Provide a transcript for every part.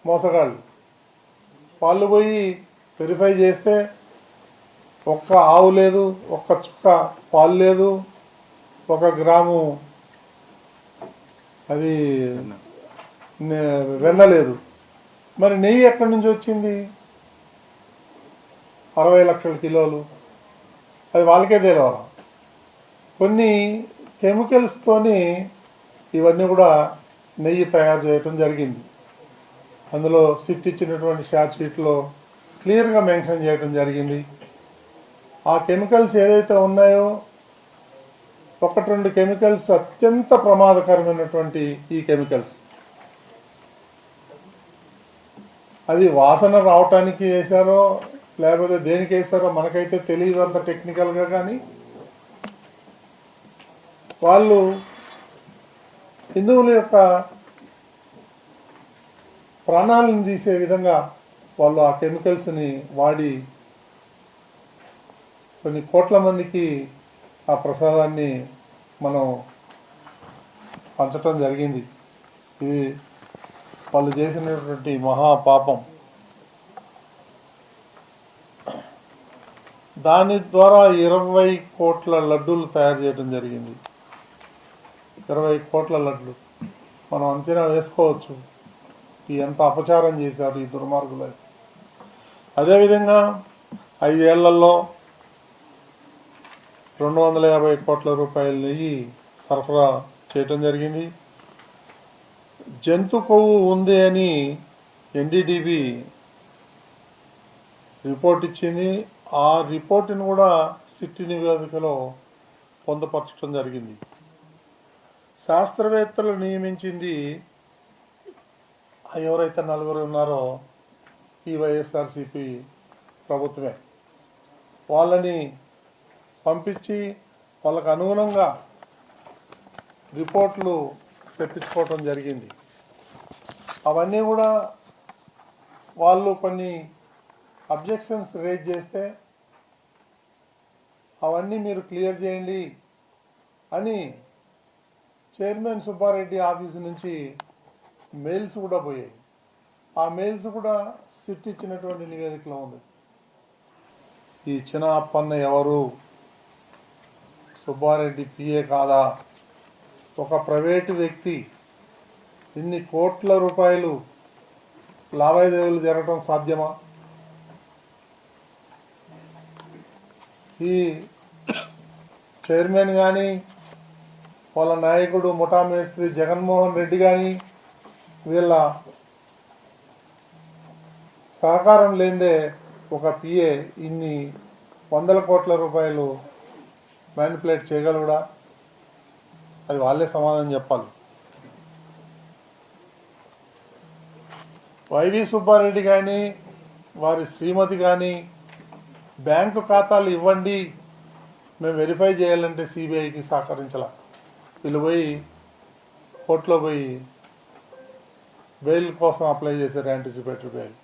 మోసగాళ్ళు. వాళ్ళు పోయి వెరిఫై చేస్తే ఒక్క ఆవు లేదు, ఒక్క చుక్క పాలు లేదు, 1 గ్రాము అది వెన్న లేదు. మరి నెయ్యి ఎక్కడి నుంచి వచ్చింది? 60 లక్షల కిలోలు. అది వాళ్ళకే తెలియాలి. కొన్ని కెమికల్స్తోని ఇవన్నీ కూడా నెయ్యి తయారు చేయటం జరిగింది. అందులో సిట్ ఇచ్చినటువంటి షార్ట్ షీట్లో క్లియర్గా మెన్షన్ చేయడం జరిగింది. ఆ కెమికల్స్ ఏదైతే ఉన్నాయో 1-2 కెమికల్స్ అత్యంత ప్రమాదకరమైనటువంటి ఈ కెమికల్స్. అది వాసన రావటానికి వేశారో లేకపోతే దేనికి వేశారో మనకైతే తెలియదు అంత టెక్నికల్గా. కానీ వాళ్ళు హిందువుల యొక్క ప్రాణాలను తీసే విధంగా వాళ్ళు ఆ కెమికల్స్ని వాడి కొన్ని కోట్ల మందికి ఆ ప్రసాదాన్ని మనం పంచటం జరిగింది. ఇది వాళ్ళు చేసినటువంటి మహాపాపం. దాని ద్వారా 20 కోట్ల లడ్డూలు తయారు చేయడం జరిగింది. 20 కోట్ల లడ్లు. మనం అంచనా వేసుకోవచ్చు ఎంత అపచారం చేశారు ఈ దుర్మార్గులు. అదేవిధంగా 5 ఏళ్లలో 250 కోట్ల రూపాయల నెయ్యి సరఫరా చేయటం జరిగింది. జంతు కొవ్వు ఉంది అని ఎన్డీడీబీ రిపోర్ట్ ఇచ్చింది. ఆ రిపోర్టును కూడా సిట్టి నివేదికలో పొందుపరచడం జరిగింది. శాస్త్రవేత్తలు నియమించింది ఎవరైతే 4 ఉన్నారో ఈ వైఎస్ఆర్సీపీ ప్రభుత్వమే. వాళ్ళని పంపించి వాళ్ళకు అనుగుణంగా రిపోర్ట్లు తెప్పించుకోవటం జరిగింది. అవన్నీ కూడా వాళ్ళు కొన్ని అబ్జెక్షన్స్ రేజ్ చేస్తే అవన్నీ మీరు క్లియర్ చేయండి అని చైర్మన్ సుబ్బారెడ్డి ఆఫీసు నుంచి మెయిల్స్ కూడా పోయాయి. ఆ మెయిల్స్ కూడా సిట్ ఇచ్చినటువంటి నివేదికలో ఉంది. ఈ చిన్న అప్పన్న ఎవరు? సుబ్బారెడ్డి పిఏ కాదా? ఒక ప్రైవేటు వ్యక్తి ఇన్ని కోట్ల రూపాయలు లావాదేవీలు జరగటం సాధ్యమా? ఈ చైర్మన్ కానీ వాళ్ళ నాయకుడు ముఠా మేస్త్రి జగన్మోహన్ రెడ్డి కానీ వీళ్ళ సహకారం లేదే ఒక పిఏ ఇన్ని 100 కోట్ల రూపాయలు మ్యానిపులేట్ చేయగలడా? అది వాళ్ళే సమాధానం చెప్పాలి. వైవి సుబ్బారెడ్డి కానీ వారి శ్రీమతి కానీ బ్యాంకు ఖాతాలు ఇవ్వండి మేము వెరిఫై చేయాలంటే సిబిఐకి సహకరించాల. వీళ్ళు పోయి కోర్టులో పోయి బెయిల్ కోసం అప్లై చేశారు, యాంటిసిపేటరీ బెయిల్.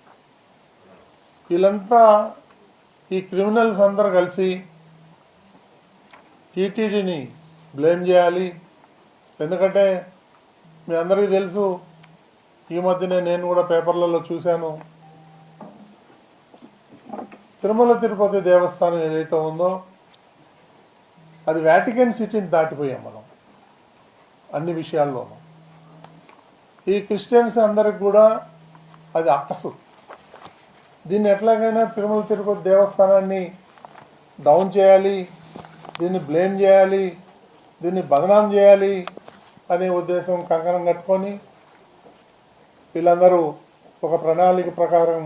వీళ్ళంతా ఈ క్రిమినల్స్ అందరూ కలిసి టీటీడీని బ్లేమ్ చేయాలి. ఎందుకంటే మీ అందరికీ తెలుసు, ఈ మధ్యనే నేను కూడా పేపర్లలో చూశాను, తిరుమల తిరుపతి దేవస్థానం ఏదైతే ఉందో అది వాటికన్ సిటీని దాటిపోయాం మనం అన్ని విషయాల్లోనూ. ఈ క్రిస్టియన్స్ అందరికి కూడా అది అక్కసు. దీన్ని ఎట్లాగైనా తిరుమల తిరుపతి దేవస్థానాన్ని డౌన్ చేయాలి, దీన్ని బ్లేమ్ చేయాలి, దీన్ని బదనాం చేయాలి అనే ఉద్దేశం కంకణం కట్టుకొని వీళ్ళందరూ ఒక ప్రణాళిక ప్రకారం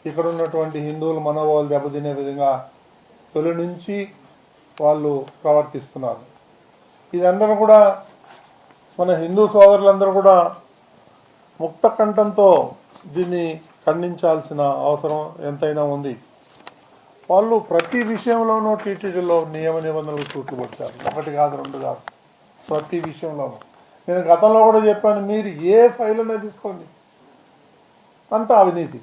ఇక్కడ ఉన్నటువంటి హిందువుల మనోభావాలు దెబ్బతినే విధంగా తొలి నుంచి వాళ్ళు ప్రవర్తిస్తున్నారు. ఇదందరూ కూడా మన హిందూ సోదరులందరూ కూడా ముక్త కంఠంతో దీన్ని ఖండించాల్సిన అవసరం ఎంతైనా ఉంది. వాళ్ళు ప్రతి విషయంలోనూ టీటీడీలో నియమ నిబంధనలు తూట్లు పడతారు. 1 కాదు 2 కాదు, ప్రతి విషయంలోనూ. నేను గతంలో కూడా చెప్పాను, మీరు ఏ ఫైల్ అయినా తీసుకోండి, అంత అవినీతి.